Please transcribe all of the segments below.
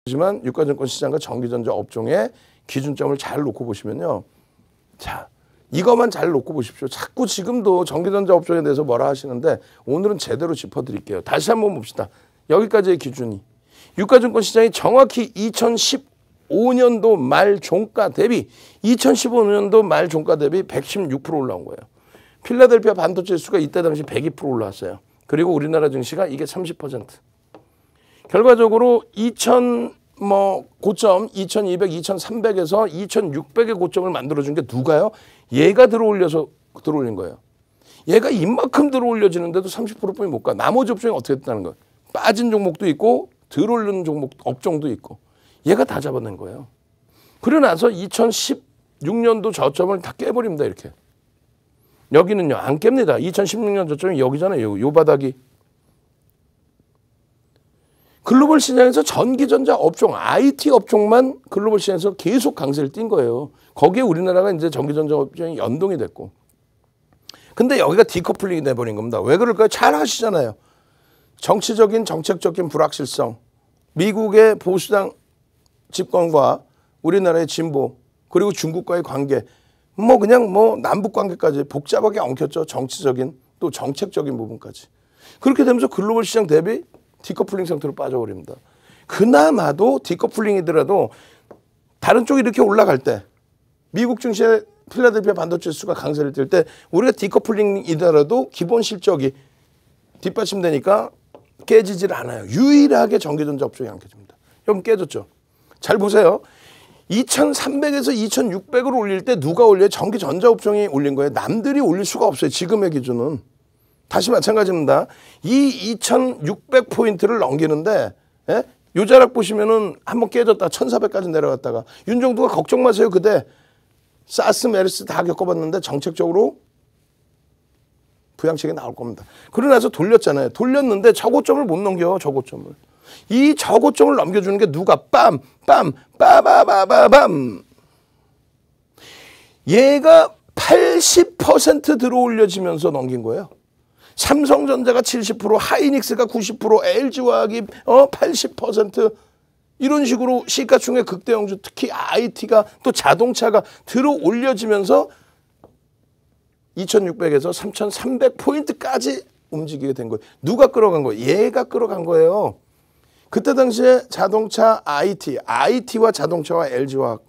하지만 유가증권 시장과 전기전자 업종의 기준점을 잘 놓고 보시면요. 자, 이것만 잘 놓고 보십시오. 자꾸 지금도 전기전자 업종에 대해서 뭐라 하시는데 오늘은 제대로 짚어드릴게요. 다시 한번 봅시다. 여기까지의 기준이. 유가증권 시장이 정확히 2015년도 말 종가 대비 2015년도 말 종가 대비 116% 올라온 거예요. 필라델피아 반도체 지수가 이때 당시 102% 올라왔어요. 그리고 우리나라 증시가 이게 30%. 결과적으로 고점 2200, 2300에서 2600의 고점을 만들어준 게 누가요? 얘가 들어올린 거예요. 얘가 이만큼 들어올려지는데도 30%뿐이 못 가. 나머지 업종이 어떻게 됐다는 거예요? 빠진 종목도 있고 들어올리는 종목 업종도 있고 얘가 다 잡아낸 거예요. 그러고 나서 2016년도 저점을 다 깨버립니다. 이렇게. 여기는요. 안 깹니다. 2016년 저점이 여기잖아요. 요 바닥이. 글로벌 시장에서 전기전자 업종, IT 업종만 글로벌 시장에서 계속 강세를 띈 거예요. 거기에 우리나라가 이제 전기전자 업종이 연동이 됐고. 근데 여기가 디커플링이 돼버린 겁니다. 왜 그럴까요? 잘 아시잖아요. 정치적인, 정책적인 불확실성, 미국의 보수당 집권과 우리나라의 진보, 그리고 중국과의 관계, 남북 관계까지 복잡하게 엉켰죠. 정치적인, 또 정책적인 부분까지. 그렇게 되면서 글로벌 시장 대비 디커플링 상태로 빠져버립니다. 그나마도 디커플링이더라도 다른 쪽이 이렇게 올라갈 때 미국 증시의 필라델피아 반도체 지수가 강세를 띨 때 우리가 디커플링이더라도 기본 실적이 뒷받침되니까 깨지질 않아요. 유일하게 전기전자 업종이 안 깨집니다. 여러분 깨졌죠? 잘 보세요. 2300에서 2600으로 올릴 때 누가 올려요? 전기전자 업종이 올린 거예요. 남들이 올릴 수가 없어요. 지금의 기준은. 다시 마찬가지입니다. 이 2600포인트를 넘기는데 요 자락 보시면은 한번 깨졌다 1400까지 내려갔다가 윤정두가 걱정 마세요. 그때 사스 메르스 다 겪어봤는데 정책적으로 부양책이 나올 겁니다. 그러고 나서 돌렸잖아요. 돌렸는데 저고점을 못 넘겨. 저고점을. 이 저고점을 넘겨주는 게 누가 빰 빠바바바밤 얘가 80% 들어올려지면서 넘긴 거예요. 삼성전자가 70%, 하이닉스가 90%, LG화학이 80% 이런 식으로 시가총액 극대형주 특히 IT가 또 자동차가 들어올려지면서 2600에서 3300포인트까지 움직이게 된 거예요. 누가 끌어간 거예요? 얘가 끌어간 거예요. 그때 당시에 자동차 IT와 자동차와 LG화학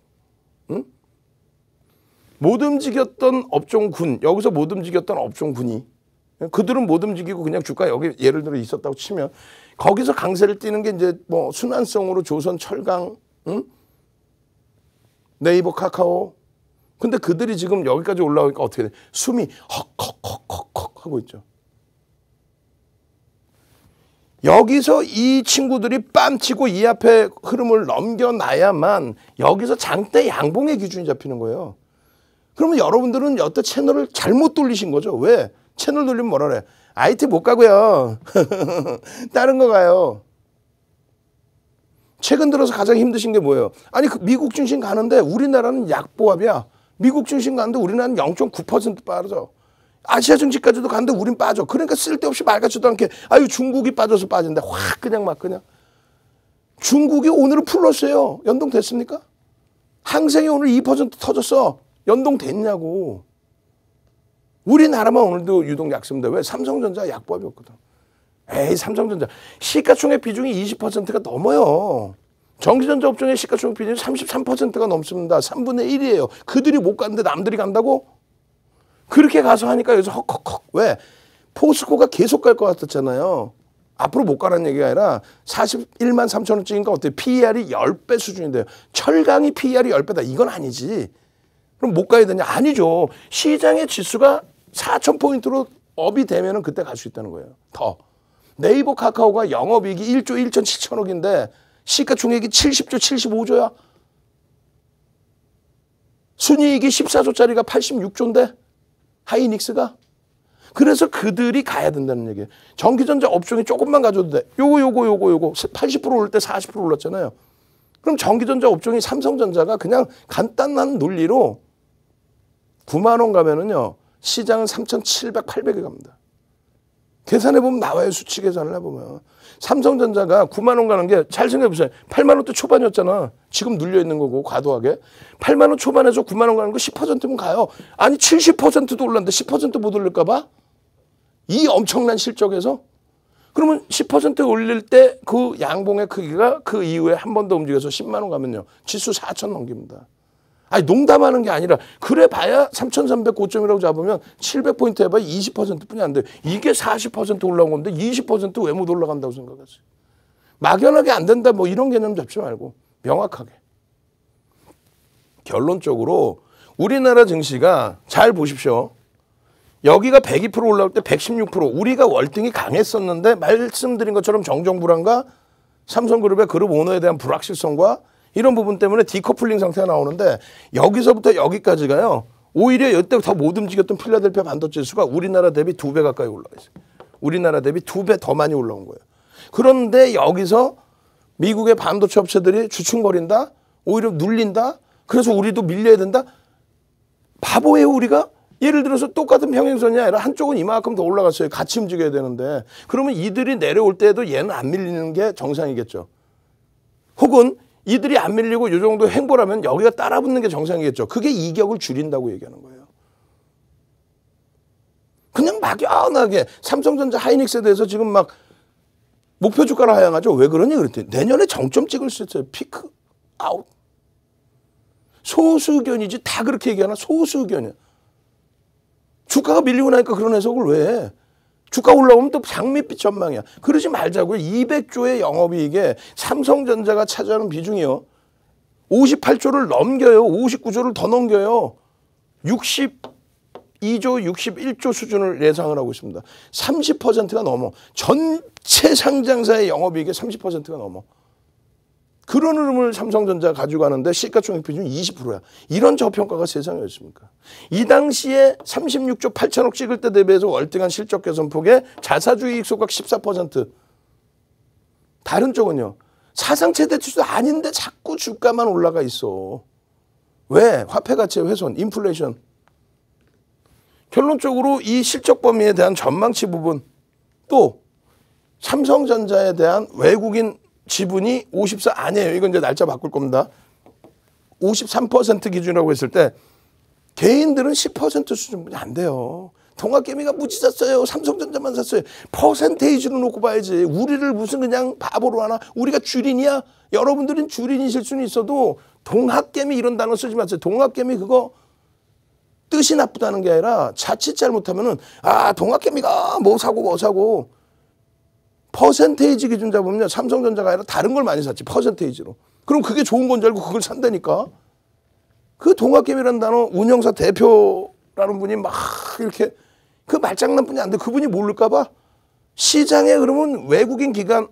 못 움직였던 업종군, 여기서 못 움직였던 업종군이 그들은 못 움직이고 그냥 주가 여기 예를 들어 있었다고 치면 거기서 강세를 띠는 게 이제 순환성으로 조선, 철강, 네이버, 카카오. 근데 그들이 지금 여기까지 올라오니까 어떻게 돼? 숨이 헉헉헉헉 하고 있죠. 여기서 이 친구들이 빰치고 이 앞에 흐름을 넘겨놔야만 여기서 장대 양봉의 기준이 잡히는 거예요. 그러면 여러분들은 여태 채널을 잘못 돌리신 거죠. 왜? 채널 돌리면 뭐라 그래? IT 못 가고요. 다른 거 가요. 최근 들어서 가장 힘드신 게 뭐예요? 아니 미국 증시 가는데 우리나라는 약보합이야. 미국 증시 가는데 우리나라는 0.9% 빠져. 아시아 증시까지도 가는데 우린 빠져. 그러니까 쓸데없이 말 같지도 않게 아유 중국이 빠져서 빠진다. 확 그냥 막 그냥. 중국이 오늘은 플러스예요. 연동됐습니까? 항생이 오늘 2% 터졌어. 연동됐냐고. 우리나라만 오늘도 유독 약세인데 왜? 삼성전자 약보합이었거든. 에이 삼성전자. 시가총액 비중이 20%가 넘어요. 전기전자 업종의 시가총액 비중이 33%가 넘습니다. 3분의 1이에요. 그들이 못 갔는데 남들이 간다고? 그렇게 가서 하니까 여기서 헉헉헉. 왜? 포스코가 계속 갈 것 같았잖아요. 앞으로 못 가라는 얘기가 아니라 41만 3천 원쯤이니까 어때요? PER이 10배 수준인데요. 철강이 PER이 10배다. 이건 아니지. 그럼 못 가야 되냐? 아니죠. 시장의 지수가 4,000포인트로 업이 되면은 그때 갈 수 있다는 거예요. 더. 네이버 카카오가 영업이익이 1조 1,7천억인데 시가총액이 70조 75조야. 순이익이 14조짜리가 86조인데 하이닉스가. 그래서 그들이 가야 된다는 얘기예요. 전기전자 업종이 조금만 가져도 돼. 요거 80% 오를 때 40% 올랐잖아요. 그럼 전기전자 업종이 삼성전자가 그냥 간단한 논리로 9만 원 가면은요. 시장은 3,700, 800에 갑니다. 계산해보면 나와요. 수치 계산을 해보면. 삼성전자가 9만 원 가는 게 잘 생각해보세요. 8만 원대 초반이었잖아. 지금 눌려있는 거고 과도하게. 8만 원 초반에서 9만 원 가는 거 10%면 가요. 아니 70%도 올랐는데 10%못 올릴까 봐? 이 엄청난 실적에서? 그러면 10% 올릴 때 그 양봉의 크기가 그 이후에 한 번 더 움직여서 10만 원 가면요. 지수 4천 넘깁니다. 아니 농담하는 게 아니라 그래 봐야 3,300 고점이라고 잡으면 700포인트 해봐야 20%뿐이 안 돼요. 이게 40% 올라온 건데 20% 왜 못 올라간다고 생각하세요? 막연하게 안 된다 뭐 이런 개념 잡지 말고 명확하게. 결론적으로 우리나라 증시가 잘 보십시오. 여기가 102% 올라올 때 116% 우리가 월등히 강했었는데 말씀드린 것처럼 정정불안과 삼성그룹의 그룹 오너에 대한 불확실성과 이런 부분 때문에 디커플링 상태가 나오는데 여기서부터 여기까지가요. 오히려 이때 더 못 움직였던 필라델피아 반도체 지수가 우리나라 대비 2배 가까이 올라가 있어요. 우리나라 대비 2배 더 많이 올라온 거예요. 그런데 여기서 미국의 반도체 업체들이 주춤거린다? 오히려 눌린다? 그래서 우리도 밀려야 된다? 바보예요 우리가? 예를 들어서 똑같은 평행선이 아니라 한쪽은 이만큼 더 올라갔어요. 같이 움직여야 되는데. 그러면 이들이 내려올 때도 얘는 안 밀리는 게 정상이겠죠. 혹은 이들이 안 밀리고 이 정도 행보라면 여기가 따라붙는 게 정상이겠죠. 그게 이격을 줄인다고 얘기하는 거예요. 그냥 막연하게 삼성전자 하이닉스에 대해서 지금 막 목표 주가를 하향하죠. 왜 그러니 그랬더니 내년에 정점 찍을 수 있어요. 피크 아웃. 소수견이지 다 그렇게 얘기하나? 소수견이야. 주가가 밀리고 나니까 그런 해석을 왜 해? 주가 올라오면 또 장밋빛 전망이야. 그러지 말자고요. 200조의 영업이익에 삼성전자가 차지하는 비중이요. 58조를 넘겨요. 59조를 더 넘겨요. 62조, 61조 수준을 예상을 하고 있습니다. 30%가 넘어. 전체 상장사의 영업이익의 30%가 넘어. 그런 흐름을 삼성전자가 가지고 가는데 시가총액 비중이 20%야. 이런 저평가가 세상에 있습니까? 이 당시에 36조 8천억 찍을 때 대비해서 월등한 실적 개선폭에 자사주이익 소각 14%. 다른 쪽은요. 사상 최대 추세 아닌데 자꾸 주가만 올라가 있어. 왜? 화폐 가치의 훼손, 인플레이션. 결론적으로 이 실적 범위에 대한 전망치 부분 또 삼성전자에 대한 외국인 지분이 54 아니에요. 이건 이제 날짜 바꿀 겁니다. 53% 기준이라고 했을 때 개인들은 10% 수준뿐이 안 돼요. 동학개미가 무지 샀어요. 삼성전자만 샀어요. 퍼센테이지로 놓고 봐야지. 우리를 무슨 그냥 바보로 하나. 우리가 주린이야. 여러분들은 주린이실 수는 있어도 동학개미 이런 단어 쓰지 마세요. 동학개미 그거 뜻이 나쁘다는 게 아니라 자칫 잘못하면은 아 동학개미가 뭐 사고 퍼센테이지 기준 잡으면 삼성전자가 아니라 다른 걸 많이 샀지 퍼센테이지로. 그럼 그게 좋은 건 줄 알고 그걸 산다니까. 그 동학개미라는 단어 운영사 대표라는 분이 막 이렇게 그 말장난뿐이 안 돼. 그분이 모를까 봐. 시장에 그러면 외국인 기관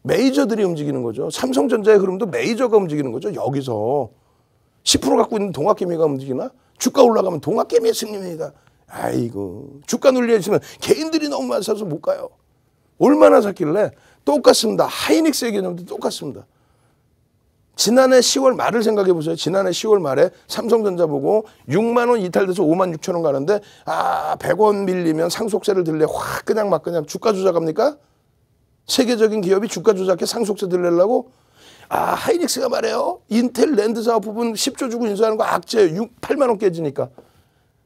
메이저들이 움직이는 거죠. 삼성전자의 흐름도 메이저가 움직이는 거죠. 여기서 10% 갖고 있는 동학개미가 움직이나? 주가 올라가면 동학개미의 승리입니다. 아이고 주가 눌려 있으면 개인들이 너무 많이 사서 못 가요. 얼마나 샀길래? 똑같습니다. 하이닉스의 개념도 똑같습니다. 지난해 10월 말을 생각해 보세요. 지난해 10월 말에 삼성전자 보고 6만 원 이탈돼서 5만 6천 원 가는데 아 100원 밀리면 상속세를 들래 확 그냥 막 그냥 주가 조작합니까? 세계적인 기업이 주가 조작해 상속세 들려고? 아 하이닉스가 말해요. 인텔 랜드 사업 부분 10조 주고 인수하는 거 악재 8만 원 깨지니까.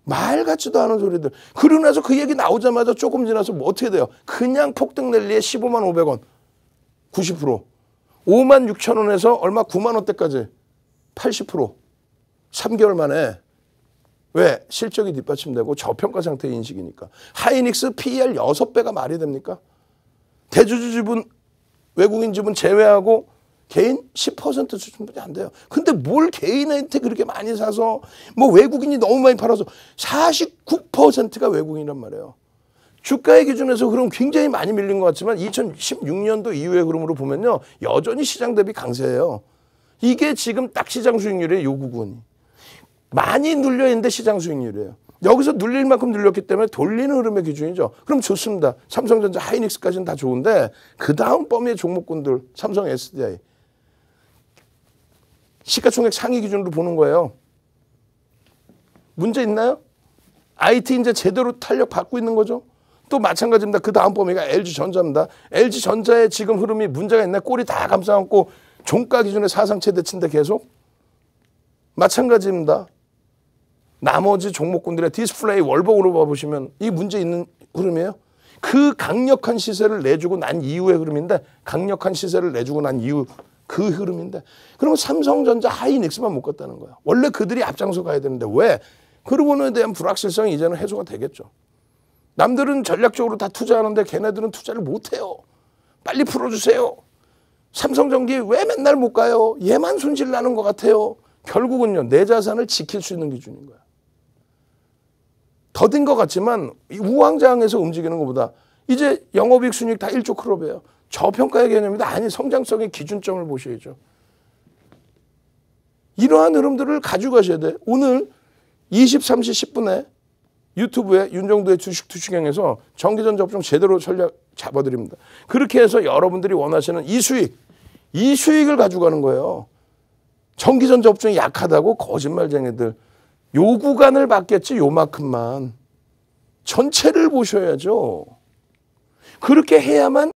말 같지도 않은 소리들. 그러고 나서 그 얘기 나오자마자 조금 지나서 뭐 어떻게 돼요? 그냥 폭등 랠리에 15만 500원. 90%. 5만 6천 원에서 얼마 9만 원대까지 80%. 3개월 만에. 왜? 실적이 뒷받침되고 저평가 상태의 인식이니까. 하이닉스 PER 6배가 말이 됩니까? 대주주 지분, 외국인 지분 제외하고 개인 10% 수준밖에 안 돼요. 근데 뭘 개인한테 그렇게 많이 사서 뭐 외국인이 너무 많이 팔아서 49%가 외국인이란 말이에요. 주가의 기준에서 그럼 굉장히 많이 밀린 것 같지만 2016년도 이후의 흐름으로 보면요. 여전히 시장 대비 강세예요. 이게 지금 딱 시장 수익률의 요구군이. 많이 눌려있는데 시장 수익률이에요. 여기서 눌릴 만큼 눌렸기 때문에 돌리는 흐름의 기준이죠. 그럼 좋습니다. 삼성전자 하이닉스까지는 다 좋은데 그 다음 범위의 종목군들 삼성 SDI. 시가총액 상위 기준으로 보는 거예요. 문제 있나요? IT 이제 제대로 탄력 받고 있는 거죠. 또 마찬가지입니다. 그 다음 범위가 LG전자입니다. LG전자의 지금 흐름이 문제가 있네. 꼬리 다 감싸안고 종가 기준에 사상 최대치인데 계속. 마찬가지입니다. 나머지 종목군들의 디스플레이 월봉으로 봐보시면 이 문제 있는 흐름이에요. 그 강력한 시세를 내주고 난 이후의 흐름인데, 강력한 시세를 내주고 난 이후 그 흐름인데, 그러면 삼성전자, 하이닉스만 못 갔다는 거야. 원래 그들이 앞장서 가야 되는데 왜? 그 부분에 대한 불확실성이 이제는 해소가 되겠죠. 남들은 전략적으로 다 투자하는데 걔네들은 투자를 못해요. 빨리 풀어주세요. 삼성전기 왜 맨날 못 가요? 얘만 손실 나는 것 같아요. 결국은요, 내 자산을 지킬 수 있는 기준인 거야. 더딘 것 같지만 우왕좌왕해서 움직이는 것보다 이제 영업이익 순이익 다 1조 클럽이에요. 저평가의 개념이다. 아니, 성장성의 기준점을 보셔야죠. 이러한 흐름들을 가지고 가셔야 돼. 오늘 23시 10분에 유튜브에 윤정도의 주식 투시경에서 전기전자 업종 제대로 전략 잡아드립니다. 그렇게 해서 여러분들이 원하시는 이 수익을 가져가는 거예요. 전기전자 업종이 약하다고 거짓말쟁이들. 요 구간을 받겠지, 요만큼만. 전체를 보셔야죠. 그렇게 해야만